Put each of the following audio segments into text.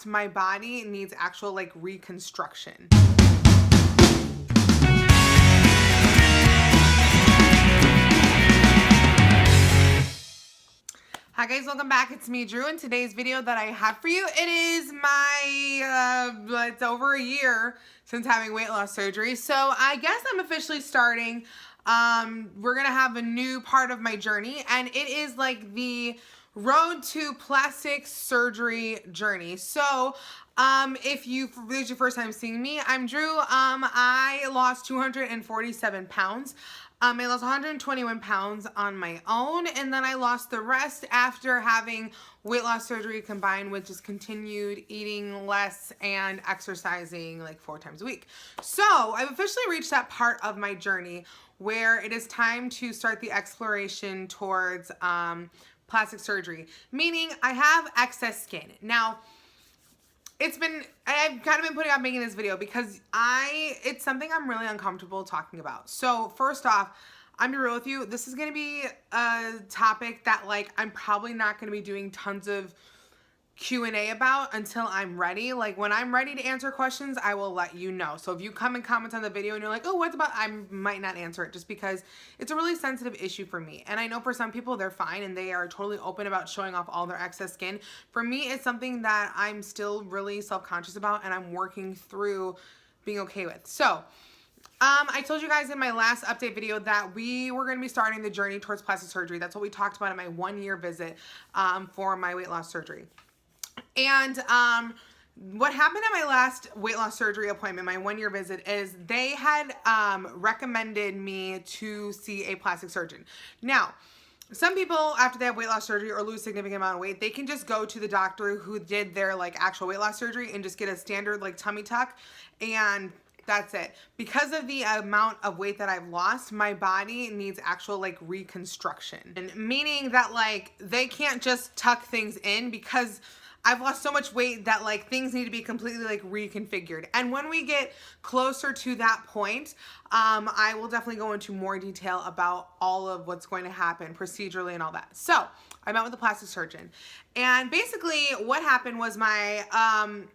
My body needs actual like reconstruction. Hi guys, welcome back. It's me, Drew, and today's video that I have for you, it is my, it's over a year since having weight loss surgery. So I guess I'm officially starting. We're gonna have a new part of my journey, and it is like the road to plastic surgery journey. So if this is your first time seeing me, I'm Drew. I lost 247 pounds. I lost 121 pounds on my own, and then I lost the rest after having weight loss surgery combined with just continued eating less and exercising like 4 times a week. So I've officially reached that part of my journey where it is time to start the exploration towards plastic surgery, meaning I have excess skin. Now, I've kind of been putting off making this video because it's something I'm really uncomfortable talking about. So first off, I'm gonna be real with you. This is gonna be a topic that like I'm probably not gonna be doing tons of Q&A about until I'm ready. Like when I'm ready to answer questions, I will let you know. So if you come and comment on the video and you're like, oh, what's about, I might not answer it just because it's a really sensitive issue for me. And I know for some people they're fine and they are totally open about showing off all their excess skin. For me, it's something that I'm still really self-conscious about and I'm working through being okay with. So I told you guys in my last update video that we were going to be starting the journey towards plastic surgery. That's what we talked about in my 1-year visit for my weight loss surgery. And what happened at my last weight loss surgery appointment, my 1-year visit, is they had recommended me to see a plastic surgeon. Now, some people, after they have weight loss surgery or lose a significant amount of weight, they can just go to the doctor who did their like actual weight loss surgery and just get a standard like tummy tuck, and that's it. Because of the amount of weight that I've lost, my body needs actual like reconstruction, and meaning that like they can't just tuck things in because I've lost so much weight that like things need to be completely like reconfigured. And when we get closer to that point, I will definitely go into more detail about all of what's going to happen procedurally and all that. So I met with a plastic surgeon, and basically what happened was my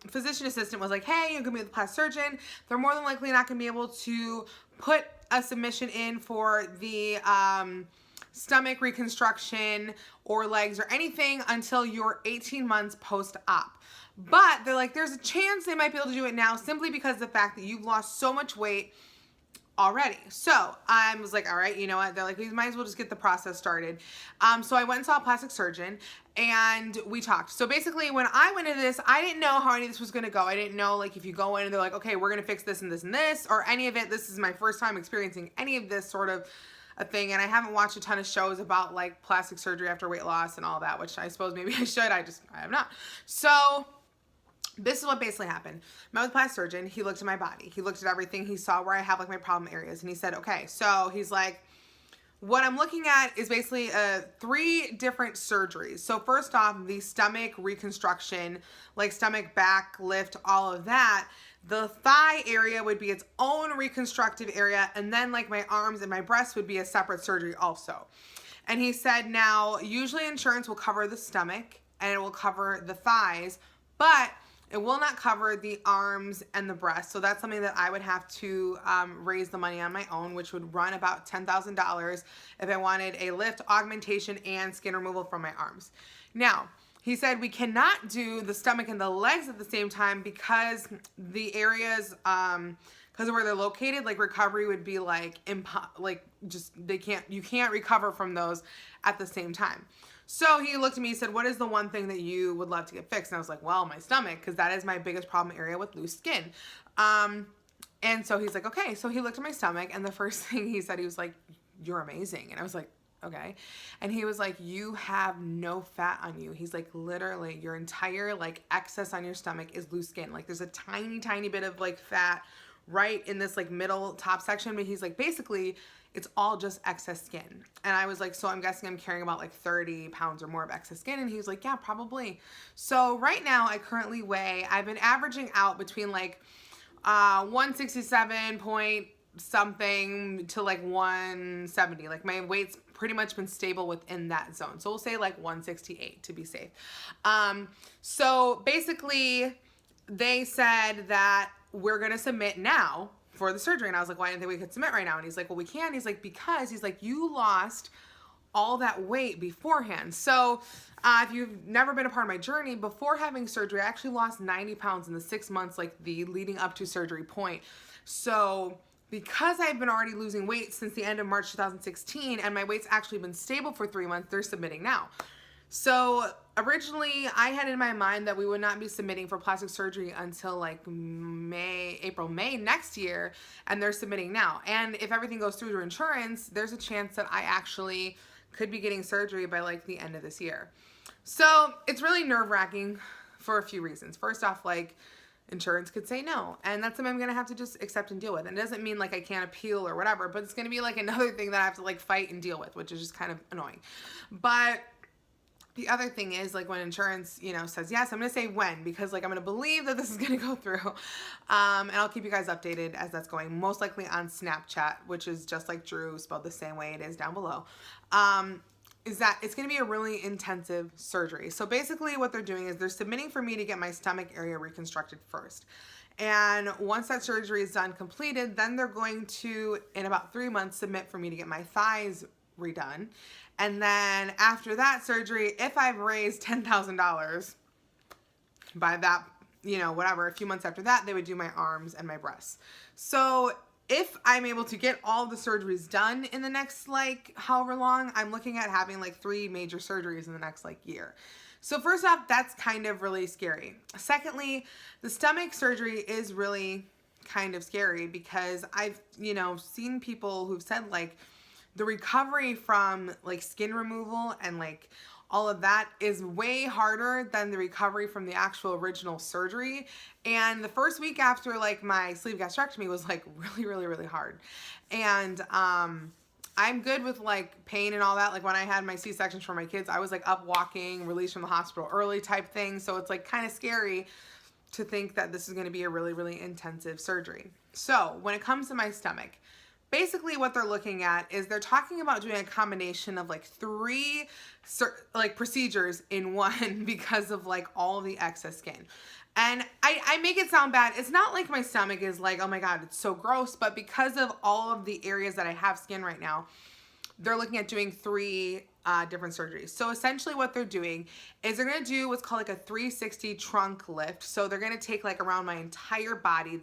physician assistant was like, hey, you're gonna be with a plastic surgeon. They're more than likely not gonna be able to put a submission in for the stomach reconstruction or legs or anything until you're 18 months post-op. But they're like, there's a chance they might be able to do it now simply because of the fact that you've lost so much weight already. So I was like, all right, you know what? They're like, we might as well just get the process started. So I went and saw a plastic surgeon and we talked. So basically when I went into this, I didn't know how any of this was going to go. I didn't know like if you go in and they're like, okay, we're going to fix this and this and this or any of it. This is my first time experiencing any of this sort of a thing, and I haven't watched a ton of shows about like plastic surgery after weight loss and all that, which I suppose maybe I should. I have not. So this is what basically happened. Met with a plastic surgeon. He looked at my body. He looked at everything. He saw where I have like my problem areas, and he said, okay, so he's like, what I'm looking at is basically 3 different surgeries. So first off, the stomach reconstruction, like stomach back lift, all of that. The thigh area would be its own reconstructive area, and then like my arms and my breasts would be a separate surgery also. And he said, now usually insurance will cover the stomach and it will cover the thighs, but it will not cover the arms and the breasts. So that's something that I would have to raise the money on my own, which would run about $10,000 if I wanted a lift, augmentation, and skin removal from my arms. Now, he said we cannot do the stomach and the legs at the same time because the areas, because of where they're located, like recovery would be like, you can't recover from those at the same time. So he looked at me and said, what is the one thing that you would love to get fixed? And I was like, well, my stomach, because that is my biggest problem area with loose skin. And so he's like, okay. So he looked at my stomach, and the first thing he said, he was like, you're amazing. And I was like, okay. And he was like, you have no fat on you. He's like, literally your entire like excess on your stomach is loose skin. Like there's a tiny, tiny bit of like fat right in this like middle top section. But he's like, basically it's all just excess skin. And I was like, so I'm guessing I'm carrying about like 30 pounds or more of excess skin. And he was like, yeah, probably. So right now I currently weigh, I've been averaging out between like 167 point something to like 170. Like my weight's pretty much been stable within that zone. So we'll say like 168 to be safe. So basically they said that we're going to submit now for the surgery. And I was like, why didn't they we could submit right now? And he's like, well, we can. He's like, because he's like, you lost all that weight beforehand. So if you've never been a part of my journey, before having surgery, I actually lost 90 pounds in the 6 months, like the leading up to surgery point. So because I've been already losing weight since the end of March 2016, and my weight's actually been stable for 3 months, they're submitting now. So originally I had in my mind that we would not be submitting for plastic surgery until like April, May next year, and they're submitting now. And if everything goes through to insurance, there's a chance that I actually could be getting surgery by like the end of this year. So it's really nerve-wracking for a few reasons. First off, like, insurance could say no, and that's something I'm gonna have to just accept and deal with. And it doesn't mean like I can't appeal or whatever, but it's gonna be like another thing that I have to like fight and deal with, which is just kind of annoying. But the other thing is, like, when insurance, you know, says yes, I'm going to say when, because, like, I'm going to believe that this is going to go through. And I'll keep you guys updated as that's going, most likely on Snapchat, which is just like Drew, spelled the same way it is down below. Is that it's going to be a really intensive surgery. So basically what they're doing is they're submitting for me to get my stomach area reconstructed first. And once that surgery is done, completed, then they're going to, in about 3 months, submit for me to get my thighs redone. And then after that surgery, if I've raised $10,000 by that, you know, whatever, a few months after that, they would do my arms and my breasts. So if I'm able to get all the surgeries done in the next, like, however long, I'm looking at having like 3 major surgeries in the next like year. So first off, that's kind of really scary. Secondly, the stomach surgery is really kind of scary because I've, you know, seen people who've said like, the recovery from like skin removal and like all of that is way harder than the recovery from the actual original surgery. And the first week after like my sleeve gastrectomy was like really hard. And I'm good with like pain and all that. Like when I had my C-sections for my kids, I was like up walking, released from the hospital early type thing. So it's like kind of scary to think that this is going to be a really intensive surgery. So when it comes to my stomach, basically what they're looking at is they're talking about doing a combination of like 3 like procedures in one because of like all of the excess skin. And I make it sound bad. It's not like my stomach is like, oh my God, it's so gross. But because of all of the areas that I have skin right now, they're looking at doing 3 different surgeries. So essentially what they're doing is they're going to do what's called like a 360 trunk lift. So they're going to take like around my entire body,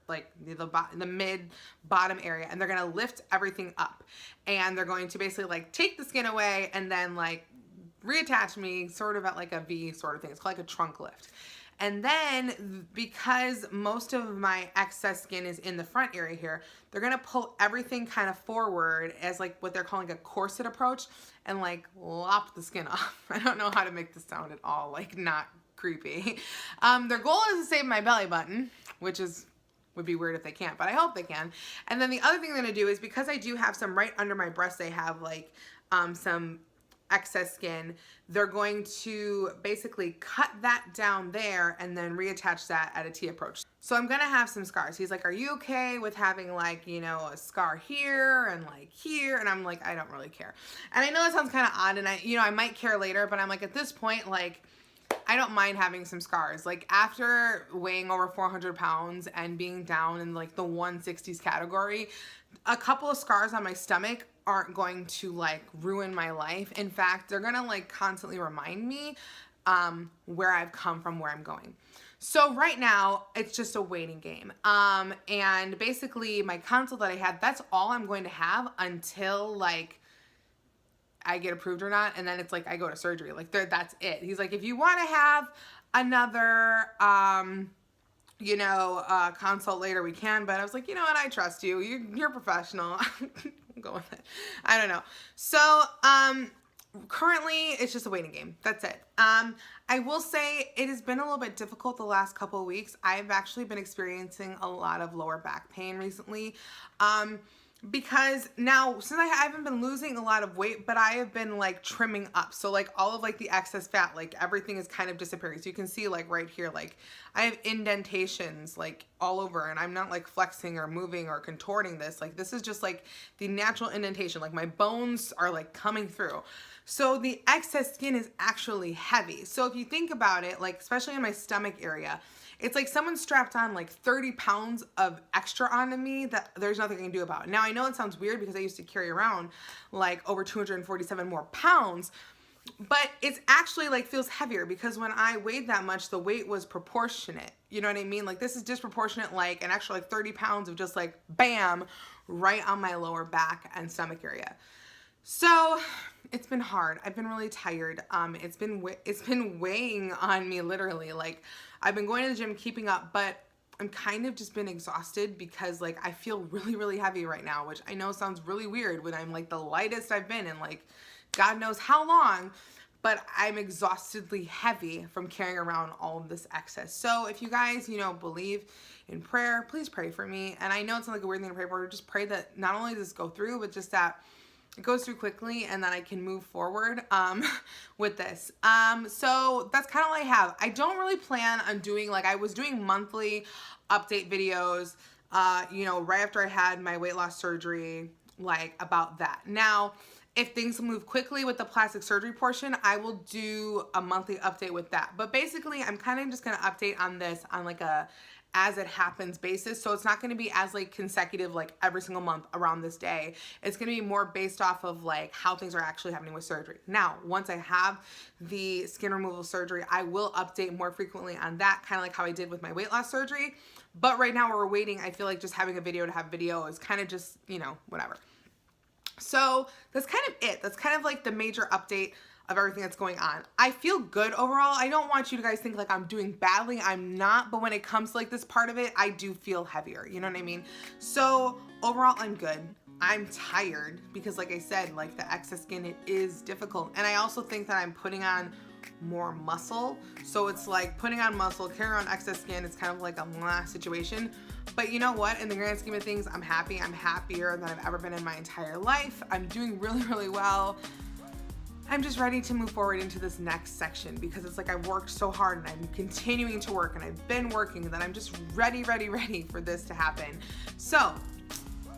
like the mid bottom area, and they're going to lift everything up. And they're going to basically like take the skin away and then like reattach me sort of at like a V sort of thing. It's called like a trunk lift. And then because most of my excess skin is in the front area here, they're going to pull everything kind of forward as like what they're calling a corset approach and like lop the skin off. I don't know how to make this sound at all, like not creepy. Their goal is to save my belly button, which would be weird if they can't, but I hope they can. And then the other thing they're going to do is because I do have some right under my breast, they have like some excess skin, they're going to basically cut that down there and then reattach that at a T approach. So I'm gonna have some scars. He's like, are you okay with having like, you know, a scar here and like here? And I'm like, I don't really care. And I know that sounds kind of odd, and I might care later, but I'm like, at this point, like, I don't mind having some scars. Like after weighing over 400 pounds and being down in like the 160s category, a couple of scars on my stomach aren't going to like ruin my life. In fact, they're gonna like constantly remind me where I've come from, where I'm going. So right now it's just a waiting game. And basically my consult that I had, that's all I'm going to have until like I get approved or not. And then it's like, I go to surgery, like that's it. He's like, if you want to have another, consult later, we can. But I was like, you know what? I trust you. You're professional. I'll go with it. I don't know. So, currently it's just a waiting game. That's it. I will say it has been a little bit difficult the last couple of weeks. I've actually been experiencing a lot of lower back pain recently. because now since I haven't been losing a lot of weight, but I have been like trimming up, so like all of like the excess fat, like everything is kind of disappearing. So you can see like right here, like I have indentations like all over, and I'm not like flexing or moving or contorting this. Like this is just like the natural indentation, like my bones are like coming through. So the excess skin is actually heavy. So if you think about it, like especially in my stomach area, it's like someone strapped on like 30 pounds of extra onto me that there's nothing I can do about. Now I know it sounds weird because I used to carry around like over 247 more pounds, but it's actually like feels heavier because when I weighed that much, the weight was proportionate. You know what I mean? Like this is disproportionate, like an extra like 30 pounds of just like bam, right on my lower back and stomach area. So it's been hard. I've been really tired. It's been weighing on me literally. Like I've been going to the gym, keeping up, but I'm kind of just been exhausted because like I feel really, really heavy right now, which I know sounds really weird when I'm like the lightest I've been in like God knows how long, but I'm exhaustedly heavy from carrying around all of this excess. So if you guys, you know, believe in prayer, please pray for me. And I know it's not like a weird thing to pray for, just pray that not only does this go through, but just that it goes through quickly and then I can move forward with this. So that's kind of all I have. I don't really plan on doing, like I was doing monthly update videos, you know, right after I had my weight loss surgery, like about that. Now, if things move quickly with the plastic surgery portion, I will do a monthly update with that. But basically, I'm kind of just going to update on this on like a as it happens basis. So it's not going to be as like consecutive like every single month around this day. It's going to be more based off of like how things are actually happening with surgery. Now, once I have the skin removal surgery, I will update more frequently on that, kind of like how I did with my weight loss surgery. But right now we're waiting. I feel like just having a video to have video is kind of just, you know, whatever. So that's kind of it. That's kind of like the major update of everything that's going on. I feel good overall. I don't want you to guys think like I'm doing badly. I'm not, but when it comes to like this part of it, I do feel heavier. You know what I mean? So overall, I'm good. I'm tired because like I said, like the excess skin, it is difficult. And I also think that I'm putting on more muscle. So it's like putting on muscle, carrying on excess skin. It's kind of like a blah situation. But you know what? In the grand scheme of things, I'm happy. I'm happier than I've ever been in my entire life. I'm doing really, really well. I'm just ready to move forward into this next section because it's like I've worked so hard and I'm continuing to work and I've been working and then I'm just ready for this to happen. So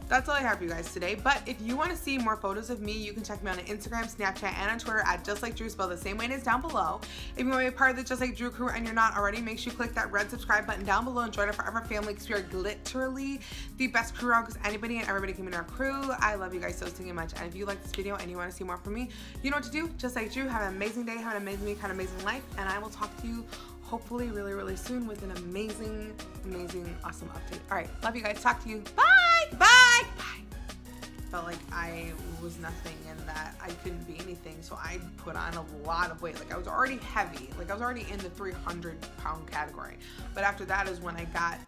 that's all I have for you guys today. But if you want to see more photos of me, you can check me out on Instagram, Snapchat, and on Twitter at Justlikedrew, spelled the same way it is down below. If you want to be a part of the Just Like Drew crew and you're not already, make sure you click that red subscribe button down below and join our forever family because we are literally the best crew around because anybody and everybody can be in our crew. I love you guys so stinking much. And if you like this video and you want to see more from me, you know what to do. Just like Drew, have an amazing day, have an amazing week, have an amazing life, and I will talk to you hopefully really, really soon with an amazing, awesome update. All right, love you guys. Talk to you. Bye. Bye. Bye. Felt like I was nothing and that I couldn't be anything, so I put on a lot of weight. Like I was already heavy, like I was already in the 300-pound category, but after that is when I got